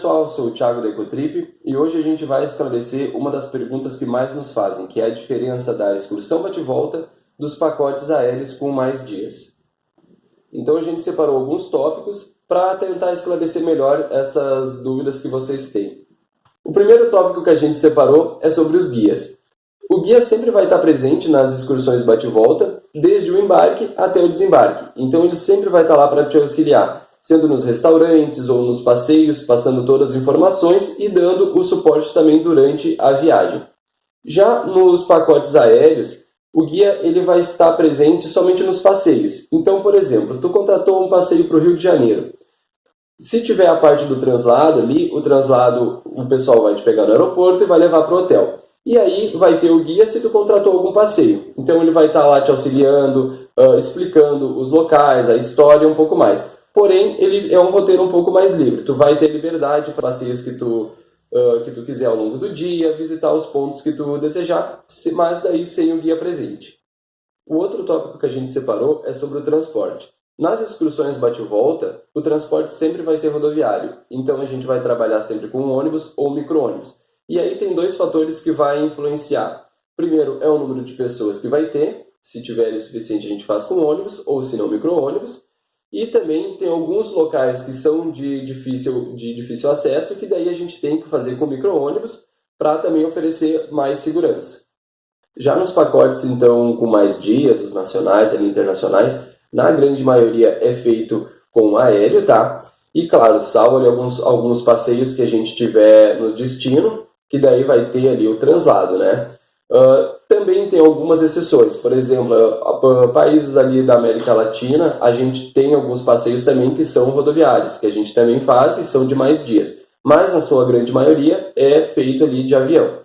pessoal, eu sou o Thiago da Ecotrip e hoje a gente vai esclarecer uma das perguntas que mais nos fazem, que é a diferença da excursão bate-volta dos pacotes aéreos com mais dias. Então a gente separou alguns tópicos para tentar esclarecer melhor essas dúvidas que vocês têm. O primeiro tópico que a gente separou é sobre os guias. O guia sempre vai estar presente nas excursões bate-volta, desde o embarque até o desembarque. Então ele sempre vai estar lá para te auxiliar, sendo nos restaurantes ou nos passeios, passando todas as informações e dando o suporte também durante a viagem. Já nos pacotes aéreos, o guia ele vai estar presente somente nos passeios. Então, por exemplo, tu contratou um passeio para o Rio de Janeiro. Se tiver a parte do translado ali, o pessoal vai te pegar no aeroporto e vai levar para o hotel. E aí vai ter o guia se tu contratou algum passeio. Então ele vai estar lá te auxiliando, explicando os locais, a história um pouco mais. Porém, ele é um roteiro um pouco mais livre. Tu vai ter liberdade para passeios que tu quiser ao longo do dia, visitar os pontos que tu desejar, mas daí sem o guia presente. O outro tópico que a gente separou é sobre o transporte. Nas excursões bate-volta, o transporte sempre vai ser rodoviário. Então a gente vai trabalhar sempre com ônibus ou micro-ônibus. E aí tem dois fatores que vai influenciar. Primeiro é o número de pessoas que vai ter. Se tiver o suficiente a gente faz com ônibus, ou se não micro-ônibus. E também tem alguns locais que são de difícil acesso, que daí a gente tem que fazer com micro-ônibus para também oferecer mais segurança. Já nos pacotes, então, com mais dias, os nacionais e internacionais, na grande maioria é feito com aéreo, tá? E claro, salvo ali alguns passeios que a gente tiver no destino, que daí vai ter ali o translado, né? Também tem algumas exceções, por exemplo, países ali da América Latina, a gente tem alguns passeios também que são rodoviários, que a gente também faz e são de mais dias, mas na sua grande maioria é feito ali de avião.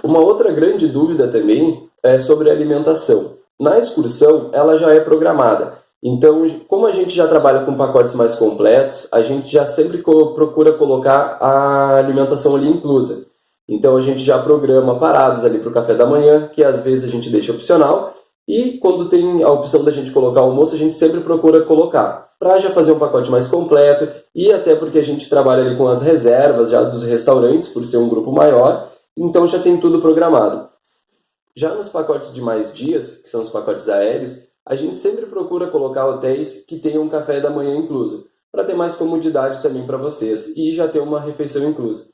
Uma outra grande dúvida também é sobre a alimentação. Na excursão, ela já é programada, então como a gente já trabalha com pacotes mais completos, a gente já sempre procura colocar a alimentação ali inclusa. Então a gente já programa paradas ali para o café da manhã, que às vezes a gente deixa opcional, e quando tem a opção da gente colocar almoço, a gente sempre procura colocar, para já fazer um pacote mais completo, e até porque a gente trabalha ali com as reservas já dos restaurantes, por ser um grupo maior, então já tem tudo programado. Já nos pacotes de mais dias, que são os pacotes aéreos, a gente sempre procura colocar hotéis que tenham um café da manhã incluso, para ter mais comodidade também para vocês, e já ter uma refeição inclusa.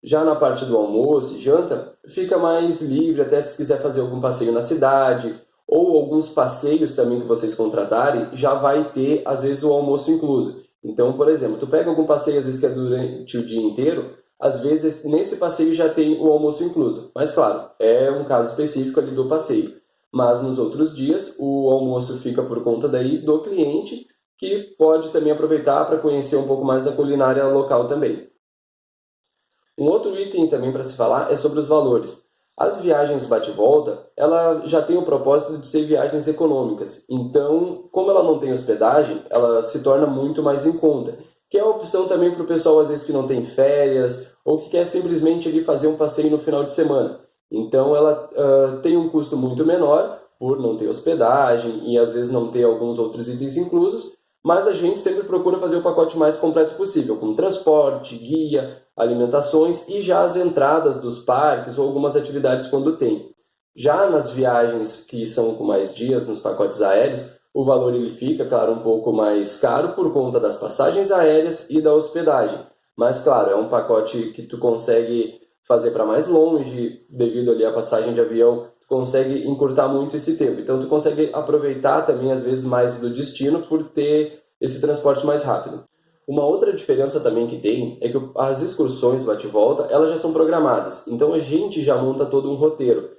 Já na parte do almoço e janta, fica mais livre, até se quiser fazer algum passeio na cidade, ou alguns passeios também que vocês contratarem, já vai ter, às vezes, o almoço incluso. Então, por exemplo, tu pega algum passeio, às vezes, que é durante o dia inteiro, às vezes, nesse passeio já tem o almoço incluso. Mas, claro, é um caso específico ali do passeio. Mas, nos outros dias, o almoço fica por conta daí do cliente, que pode também aproveitar para conhecer um pouco mais da culinária local também. Um outro item também para se falar é sobre os valores. As viagens bate-volta, ela já tem o propósito de ser viagens econômicas. Então, como ela não tem hospedagem, ela se torna muito mais em conta. Que é a opção também para o pessoal, às vezes, que não tem férias ou que quer simplesmente ali fazer um passeio no final de semana. Então, ela tem um custo muito menor por não ter hospedagem e, às vezes, não ter alguns outros itens inclusos. Mas a gente sempre procura fazer o pacote mais completo possível, com transporte, guia, alimentações e já as entradas dos parques ou algumas atividades quando tem. Já nas viagens que são com mais dias, nos pacotes aéreos, o valor ele fica, claro, um pouco mais caro por conta das passagens aéreas e da hospedagem. Mas, claro, é um pacote que tu consegue fazer para mais longe, devido ali à passagem de avião, tu consegue encurtar muito esse tempo. Então, tu consegue aproveitar também, às vezes, mais do destino por ter esse transporte mais rápido. Uma outra diferença também que tem é que as excursões bate-volta, elas já são programadas. Então, a gente já monta todo um roteiro,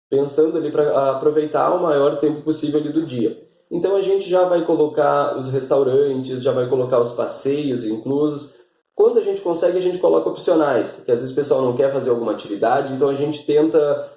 pensando ali para aproveitar o maior tempo possível ali do dia. Então, a gente já vai colocar os restaurantes, já vai colocar os passeios inclusos. Quando a gente consegue, a gente coloca opcionais, que às vezes o pessoal não quer fazer alguma atividade, então a gente tenta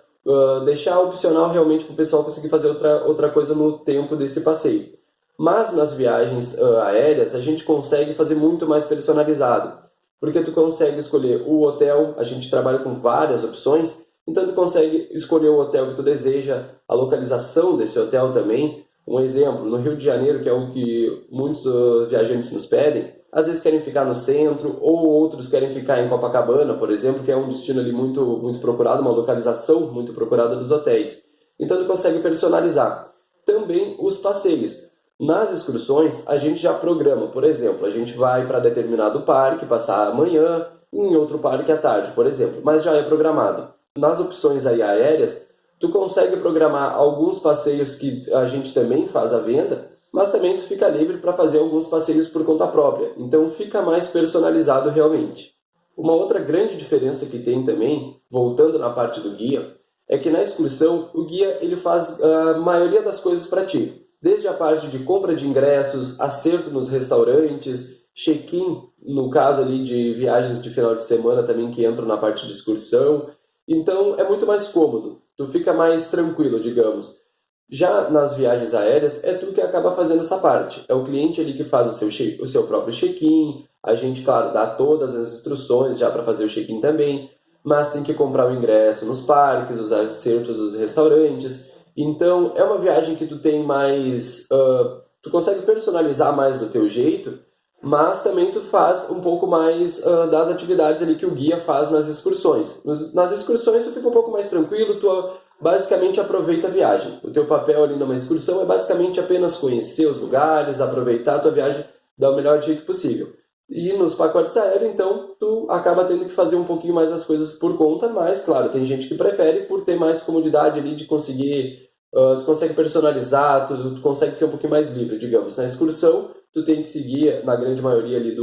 deixar opcional realmente para o pessoal conseguir fazer outra coisa no tempo desse passeio. Mas nas viagens aéreas, a gente consegue fazer muito mais personalizado, porque tu consegue escolher o hotel, a gente trabalha com várias opções, então tu consegue escolher o hotel que tu deseja, a localização desse hotel também. Um exemplo, no Rio de Janeiro, que é o que muitos viajantes nos pedem, às vezes querem ficar no centro, ou outros querem ficar em Copacabana, por exemplo, que é um destino ali muito, muito procurado, uma localização muito procurada dos hotéis. Então ele consegue personalizar. Também os passeios. Nas excursões, a gente já programa, por exemplo, a gente vai para determinado parque, passar a manhã, em outro parque à tarde, por exemplo, mas já é programado. Nas opções aí aéreas, tu consegue programar alguns passeios que a gente também faz à venda, mas também tu fica livre para fazer alguns passeios por conta própria, então fica mais personalizado realmente. Uma outra grande diferença que tem também, voltando na parte do guia, é que na excursão o guia ele faz a maioria das coisas para ti. Desde a parte de compra de ingressos, acerto nos restaurantes, check-in, no caso ali de viagens de final de semana também que entram na parte de excursão. Então é muito mais cômodo, tu fica mais tranquilo, digamos. Já nas viagens aéreas, é tu que acaba fazendo essa parte. É o cliente ali que faz o seu próprio check-in, a gente, claro, dá todas as instruções já para fazer o check-in também, mas tem que comprar o ingresso nos parques, os acertos dos restaurantes. Então, é uma viagem que tu tem mais... tu consegue personalizar mais do teu jeito, mas também tu faz um pouco mais das atividades ali que o guia faz nas excursões. Nas excursões tu fica um pouco mais tranquilo, tu basicamente aproveita a viagem. O teu papel ali numa excursão é basicamente apenas conhecer os lugares, aproveitar a tua viagem do melhor jeito possível. E nos pacotes aéreos, então, tu acaba tendo que fazer um pouquinho mais as coisas por conta, mas, claro, tem gente que prefere por ter mais comodidade ali de conseguir... tu consegue personalizar, tu consegue ser um pouquinho mais livre, digamos. Na excursão, tu tem que seguir, na grande maioria ali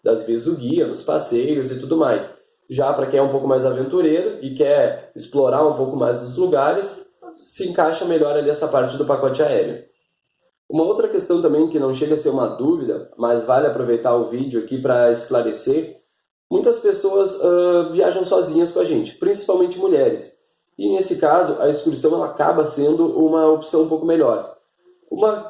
das vezes, o guia, nos passeios e tudo mais. Já para quem é um pouco mais aventureiro e quer explorar um pouco mais os lugares, se encaixa melhor ali essa parte do pacote aéreo. Uma outra questão também que não chega a ser uma dúvida, mas vale aproveitar o vídeo aqui para esclarecer, muitas pessoas viajam sozinhas com a gente, principalmente mulheres. E nesse caso, a excursão ela acaba sendo uma opção um pouco melhor.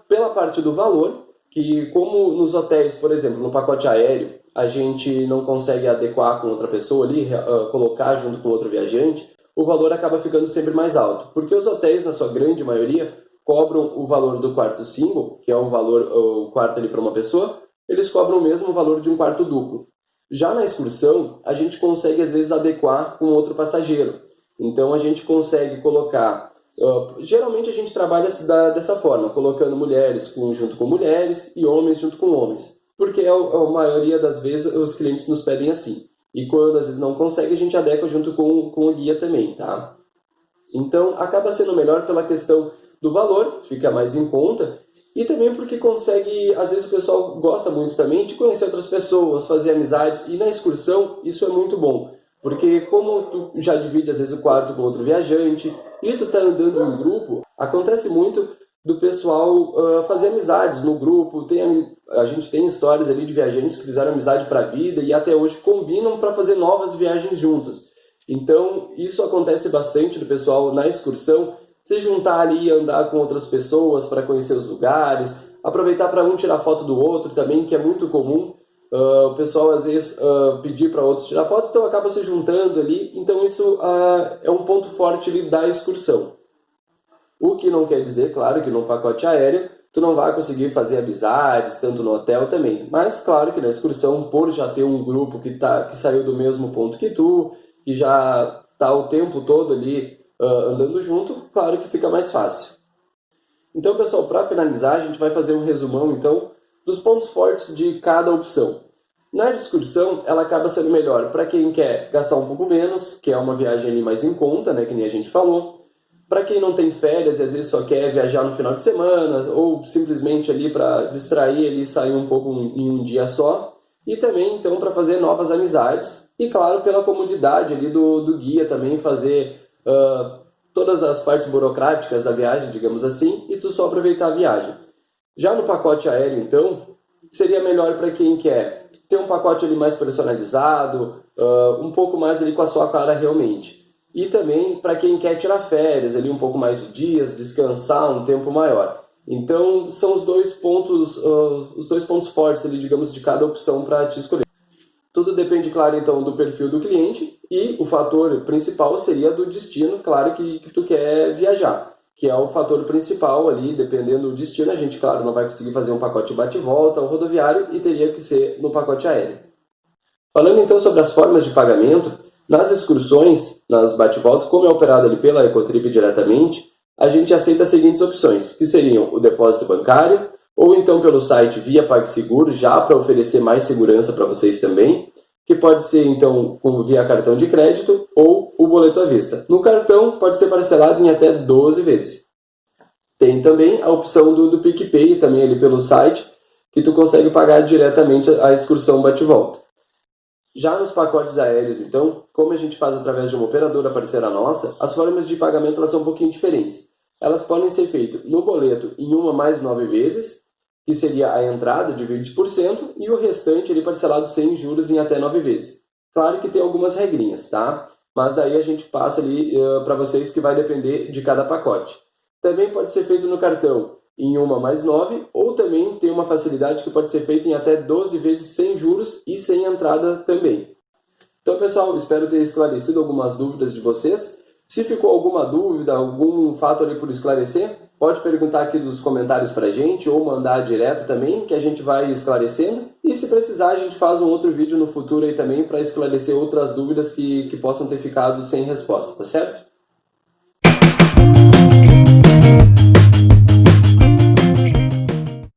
Pela parte do valor, que como nos hotéis, por exemplo, no pacote aéreo, a gente não consegue adequar com outra pessoa ali, colocar junto com outro viajante, o valor acaba ficando sempre mais alto. Porque os hotéis, na sua grande maioria, cobram o valor do quarto single, que é o quarto ali para uma pessoa, eles cobram o mesmo valor de um quarto duplo. Já na excursão, a gente consegue às vezes adequar com outro passageiro. Então a gente consegue colocar... geralmente a gente trabalha dessa forma, colocando mulheres junto com mulheres e homens junto com homens. Porque a maioria das vezes os clientes nos pedem assim. E quando às vezes não consegue, a gente adequa junto com o guia também, tá? Então acaba sendo melhor pela questão do valor, fica mais em conta. E também porque consegue, às vezes o pessoal gosta muito também de conhecer outras pessoas, fazer amizades. E na excursão isso é muito bom. Porque como tu já divide às vezes o quarto com outro viajante e tu tá andando em grupo, acontece muito do pessoal fazer amizades no grupo. A gente tem histórias ali de viajantes que fizeram amizade para a vida e até hoje combinam para fazer novas viagens juntas. Então isso acontece bastante do pessoal na excursão, se juntar ali e andar com outras pessoas para conhecer os lugares, aproveitar para um tirar foto do outro também, que é muito comum. O pessoal às vezes pedir para outros tirar fotos, então acaba se juntando ali. Então isso é um ponto forte ali da excursão. O que não quer dizer, claro, que no pacote aéreo tu não vai conseguir fazer amizades, tanto no hotel também. Mas claro que na excursão, por já ter um grupo que saiu do mesmo ponto que tu, que já está o tempo todo ali andando junto, claro que fica mais fácil. Então, pessoal, para finalizar, a gente vai fazer um resumão, então, dos pontos fortes de cada opção. Na excursão, ela acaba sendo melhor para quem quer gastar um pouco menos, que é uma viagem ali mais em conta, né, que nem a gente falou. Para quem não tem férias e às vezes só quer viajar no final de semana, ou simplesmente ali para distrair ali, sair um pouco em um dia só. E também, então, para fazer novas amizades. E, claro, pela comodidade ali do guia também, fazer todas as partes burocráticas da viagem, digamos assim, e tu só aproveitar a viagem. Já no pacote aéreo, então, seria melhor para quem quer ter um pacote ali mais personalizado, um pouco mais ali com a sua cara realmente. E também para quem quer tirar férias, ali um pouco mais de dias, descansar um tempo maior. Então, são os dois pontos fortes ali, digamos, de cada opção para te escolher. Tudo depende, claro, então, do perfil do cliente e o fator principal seria do destino, claro, que tu quer viajar. que é o fator principal ali, dependendo do destino. A gente, claro, não vai conseguir fazer um pacote bate-volta ou rodoviário e teria que ser no pacote aéreo. Falando então sobre as formas de pagamento, nas excursões, nas bate-voltas, como é operado ali pela Ecotrip diretamente, a gente aceita as seguintes opções, que seriam o depósito bancário, ou então pelo site via PagSeguro, já para oferecer mais segurança para vocês também, que pode ser então via cartão de crédito ou o boleto à vista. No cartão pode ser parcelado em até 12 vezes. Tem também a opção do PicPay, também ali pelo site, que tu consegue pagar diretamente a excursão bate-volta. Já nos pacotes aéreos, então, como a gente faz através de uma operadora parceira nossa, as formas de pagamento elas são um pouquinho diferentes. Elas podem ser feitas no boleto em 1 mais 9 vezes, que seria a entrada de 20%, e o restante ele parcelado sem juros em até 9 vezes. Claro que tem algumas regrinhas, tá? Mas daí a gente passa ali para vocês que vai depender de cada pacote. Também pode ser feito no cartão em 1 mais 9, ou também tem uma facilidade que pode ser feito em até 12 vezes sem juros e sem entrada também. Então, pessoal, espero ter esclarecido algumas dúvidas de vocês. Se ficou alguma dúvida, algum fato ali por esclarecer, pode perguntar aqui nos comentários para a gente ou mandar direto também, que a gente vai esclarecendo. E se precisar, a gente faz um outro vídeo no futuro aí também para esclarecer outras dúvidas que possam ter ficado sem resposta, tá certo?